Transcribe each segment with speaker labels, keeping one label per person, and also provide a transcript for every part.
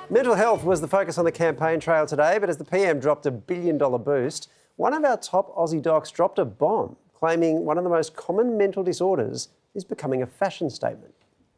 Speaker 1: Mental health was the focus on the campaign trail today, but as the PM dropped $1 billion boost, one of our top Aussie docs dropped a bomb, claiming one of the most common mental disorders is becoming a fashion statement.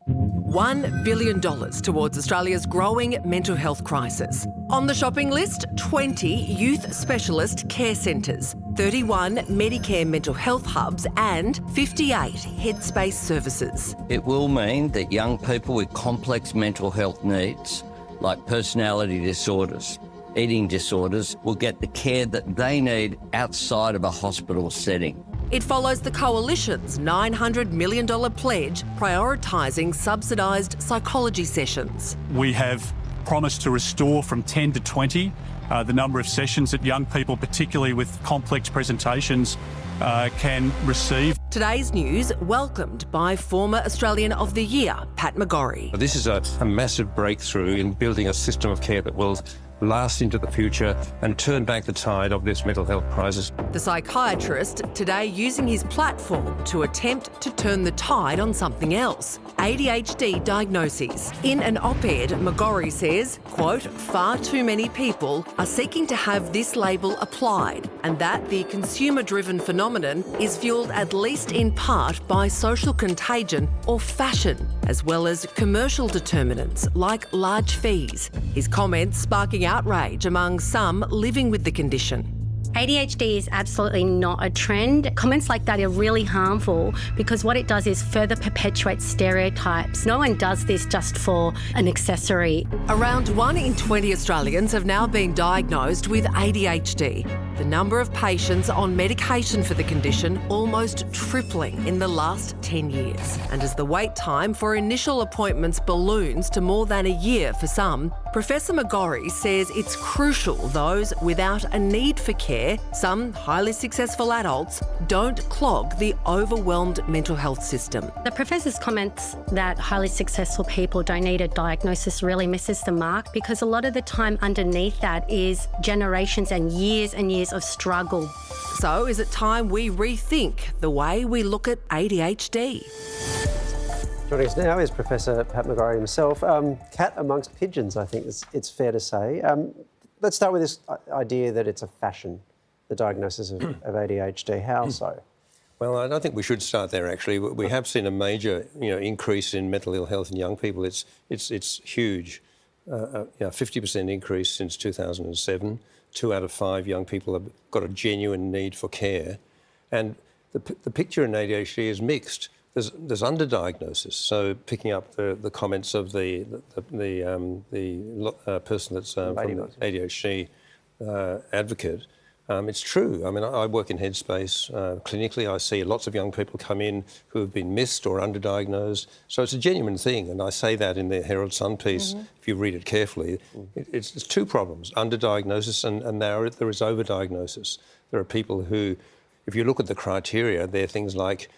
Speaker 2: $1 billion towards Australia's growing mental health crisis. On the shopping list, 20 youth specialist care centres, 31 Medicare mental health hubs and 58 headspace services.
Speaker 3: It will mean that young people with complex mental health needs, like personality disorders, eating disorders, will get the care that they need outside of a hospital setting.
Speaker 2: It follows the Coalition's $900 million pledge prioritising subsidised psychology sessions.
Speaker 4: We have promised to restore from 10 to 20 the number of sessions that young people, particularly with complex presentations, can receive.
Speaker 2: Today's news welcomed by former Australian of the Year, Pat McGorry.
Speaker 5: This is a massive breakthrough in building a system of care that will last into the future and turn back the tide of this mental health crisis.
Speaker 2: The psychiatrist today using his platform to attempt to turn the tide on something else, ADHD diagnoses. In an op-ed, McGorry says, quote, far too many people are seeking to have this label applied and that the consumer-driven phenomenon is fuelled at least in part by social contagion or fashion, as well as commercial determinants like large fees. His comments sparking outrage among some living with the condition.
Speaker 6: ADHD is absolutely not a trend. Comments like that are really harmful because what it does is further perpetuate stereotypes. No one does this just for an accessory.
Speaker 2: Around 1 in 20 Australians have now been diagnosed with ADHD. The number of patients on medication for the condition almost tripling in the last 10 years. And as the wait time for initial appointments balloons to more than a year for some, Professor McGorry says it's crucial those without a need for care, some highly successful adults, don't clog the overwhelmed mental health system.
Speaker 6: The professor's comments that highly successful people don't need a diagnosis really misses the mark because a lot of the time underneath that is generations and years of struggle.
Speaker 2: So is it time we rethink the way we look at ADHD?
Speaker 1: Joining us now is Professor Pat McGorry himself. Cat amongst pigeons, I think it's fair to say. Let's start with this idea that it's a fashion, the diagnosis of ADHD. How so?
Speaker 5: Well, I don't think we should start there, actually. We have seen a major increase in mental ill health in young people. It's huge. 50% increase since 2007. 2 out of 5 young people have got a genuine need for care. And the picture in ADHD is mixed. There's underdiagnosis. So picking up the comments of the person that's from the ADHD advocate, it's true. I mean, I work in Headspace. Clinically, I see lots of young people come in who have been missed or underdiagnosed. So it's a genuine thing, and I say that in the Herald Sun piece, if you read it carefully. It's 2 problems, underdiagnosis and there is overdiagnosis. There are people who, if you look at the criteria, they're things like,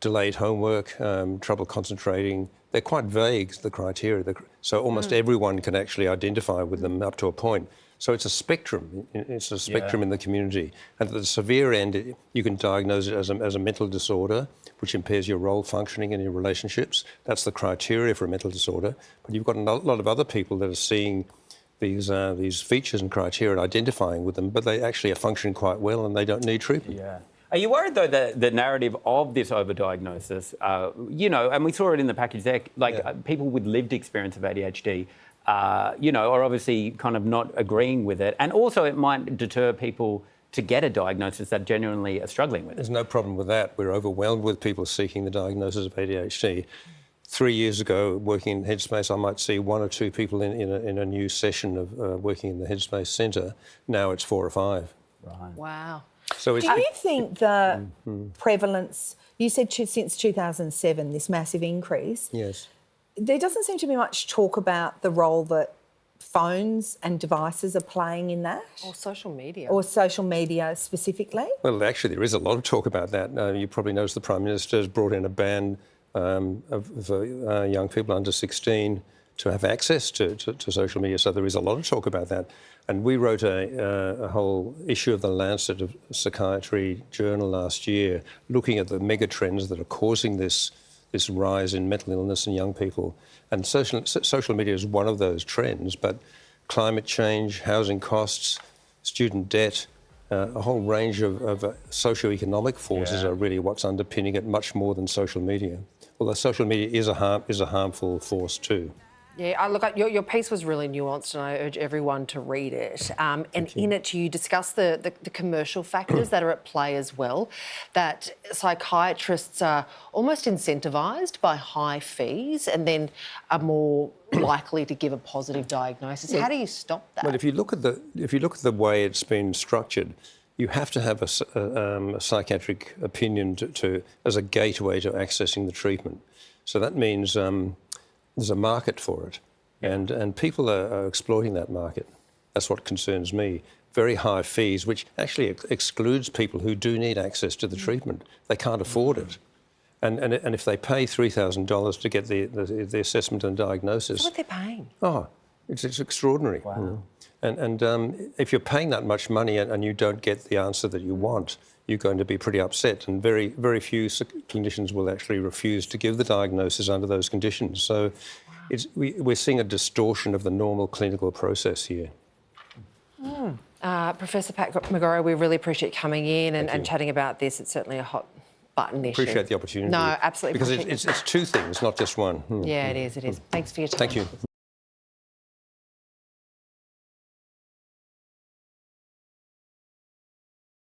Speaker 5: delayed homework, trouble concentrating. They're quite vague, the criteria. So almost everyone can actually identify with them up to a point. So it's a spectrum. It's a spectrum in the community. And at the severe end, you can diagnose it as a mental disorder, which impairs your role functioning and your relationships. That's the criteria for a mental disorder. But you've got a lot of other people that are seeing these features and criteria and identifying with them, but they actually are functioning quite well and they don't need treatment.
Speaker 7: Yeah. Are you worried, though, that the narrative of this overdiagnosis, and we saw it in the package there, people with lived experience of ADHD, are obviously kind of not agreeing with it. And also it might deter people to get a diagnosis that genuinely are struggling with it.
Speaker 5: There's no problem with that. We're overwhelmed with people seeking the diagnosis of ADHD. 3 years ago, working in Headspace, I might see 1 or 2 people in a new session of working in the Headspace Centre. Now it's 4 or 5.
Speaker 7: Right.
Speaker 2: Wow.
Speaker 8: So do you think the prevalence, you said since 2007, this massive increase?
Speaker 5: Yes.
Speaker 8: There doesn't seem to be much talk about the role that phones and devices are playing in that.
Speaker 9: Or social media.
Speaker 8: Or social media specifically.
Speaker 5: Well, actually, there is a lot of talk about that. You probably noticed the Prime Minister has brought in a ban for young people under 16 to have access to social media. So there is a lot of talk about that. And we wrote a whole issue of the Lancet of Psychiatry journal last year looking at the mega trends that are causing this this rise in mental illness in young people. And social media is one of those trends, but climate change, housing costs, student debt, a whole range of socioeconomic forces are really what's underpinning it much more than social media. Although social media is a harmful force too.
Speaker 9: Yeah, look, your piece was really nuanced and I urge everyone to read it. And in it you discuss the commercial factors that are at play as well, that psychiatrists are almost incentivised by high fees and then are more likely to give a positive diagnosis. How do you stop that?
Speaker 5: Well, if you look at the way it's been structured, you have to have a psychiatric opinion as a gateway to accessing the treatment. So that means there's a market for it, and people are exploiting that market. That's what concerns me. Very high fees, which actually excludes people who do need access to the treatment. They can't afford it. And if they pay $3,000 to get the assessment and diagnosis...
Speaker 9: That's what they're paying.
Speaker 5: Oh, it's extraordinary.
Speaker 1: Wow.
Speaker 5: And if you're paying that much money and you don't get the answer that you want, you're going to be pretty upset. And very, very few clinicians will actually refuse to give the diagnosis under those conditions. So we're seeing a distortion of the normal clinical process here.
Speaker 9: Professor Pat McGorry, we really appreciate you coming in and chatting about this. It's certainly a hot button issue.
Speaker 5: Appreciate the opportunity.
Speaker 9: No, absolutely.
Speaker 5: Because it's two things, not just one.
Speaker 9: Yeah, it is. Thanks for your time.
Speaker 5: Thank you.